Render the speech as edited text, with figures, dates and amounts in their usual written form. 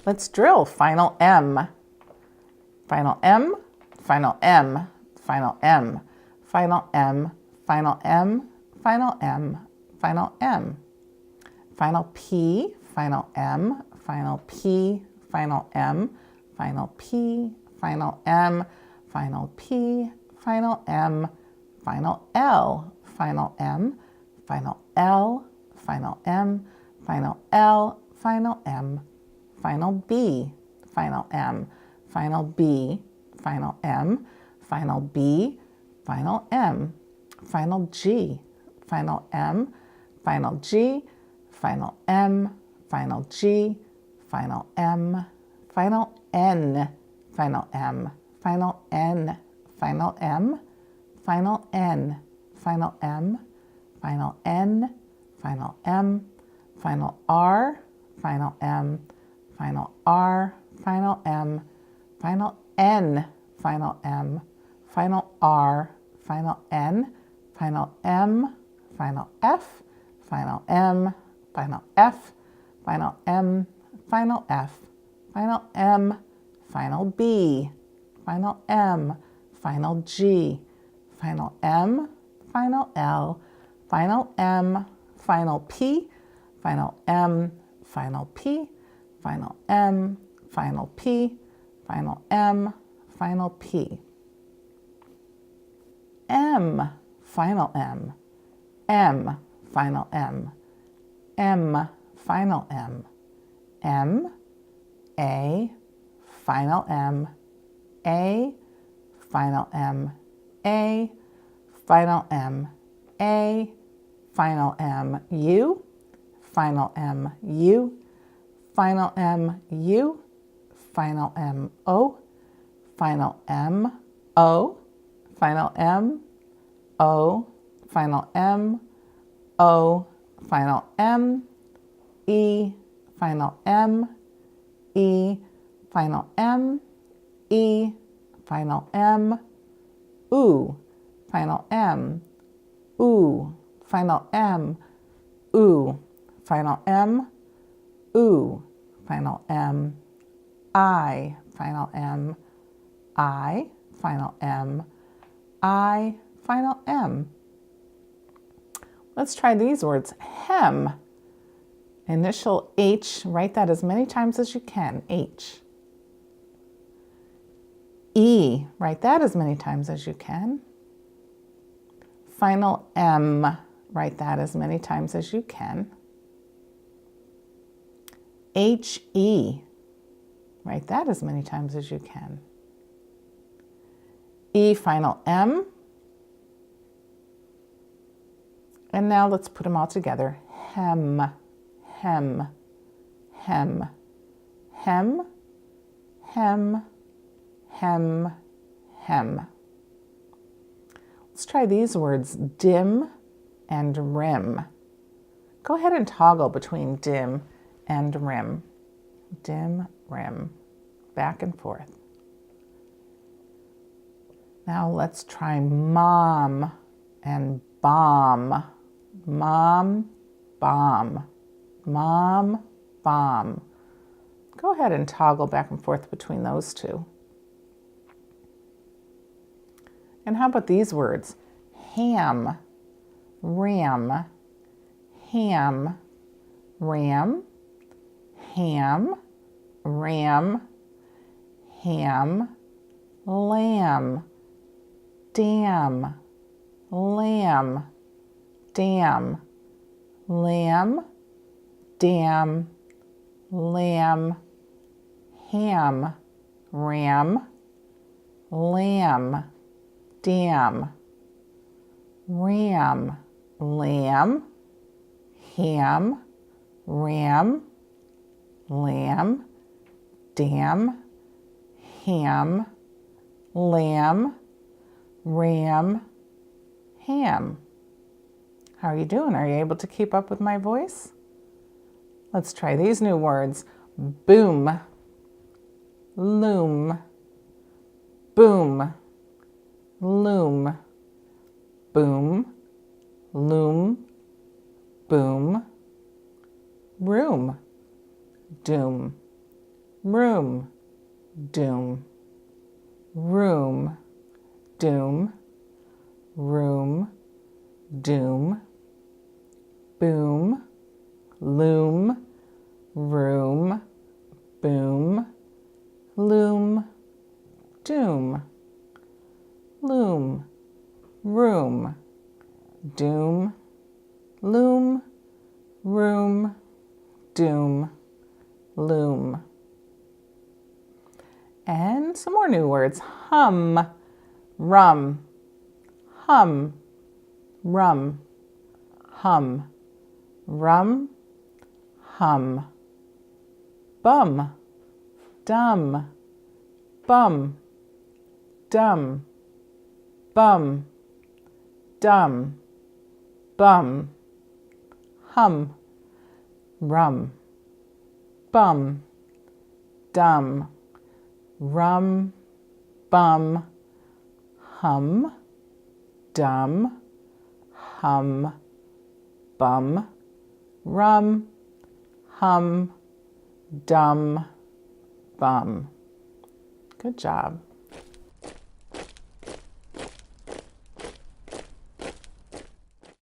Let's drill. Final M. Final M, final M, final M, final M, final M, final M, final M. Final P, final M, final P, final M, final P, final M, final P, final M, final L, final M, final L, final M, final L, final M, final B, final M, final B, final M, final B, final M, final G, final M, final G, final M, final G, final M, final N, final M, final N, final M, final N, final M, final N, final M, final R, final M, final R, final M, final N, final M, final R, final N, final M, final F, final M, final F, final M, final F, final M, final B, final M, final G, final M, final L, final M, final P, final M, final P, final M, final P, final M, final P. M, final M, M, final M, M, final M, M, A, final M, A, final M, A, final M, A, final M, U, final M, U, final M, U, final M, O, final M, O, final M, O, final M, O, final M, E, final M, E, final M, E, final M, U, final M, U, final M, U, final M, U, final M, I, final M, I, final M, I, final M. Let's try these words. Hem. Initial H, write that as many times as you can. H. E, write that as many times as you can. Final M, write that as many times as you can. H-E, write that as many times as you can. E, final M. And now let's put them all together. Hem, hem, hem, hem, hem, hem, hem. Let's try these words, dim and rim. Go ahead and toggle between dim and rim. Dim, rim, back and forth. Now let's try mom and bomb. Mom, bomb. Mom, bomb. Go ahead and toggle back and forth between those two. And how about these words? Ham, ram, ham, ram, ham, ram, ham, lamb, dam, lamb, dam, lamb, dam, lamb, ham, ram, lamb, dam, ram, lamb, ham, ram, lamb, dam, ham, lamb, ram, ham. How are you doing? Are you able to keep up with my voice? Let's try these new words. Boom, loom, boom, loom, boom, loom, boom, room, doom, room, doom, room, doom, room, doom, boom, loom, room, boom, loom, doom, loom, room, doom, loom, room, doom, loom. And some more new words. Hum, rum, hum, rum, hum, rum, hum. Bum, dumb, bum, dumb, bum, dumb, bum. Hum, rum, bum, dumb, rum, bum, hum, dumb, hum, bum, rum, hum, dumb, bum. Good job.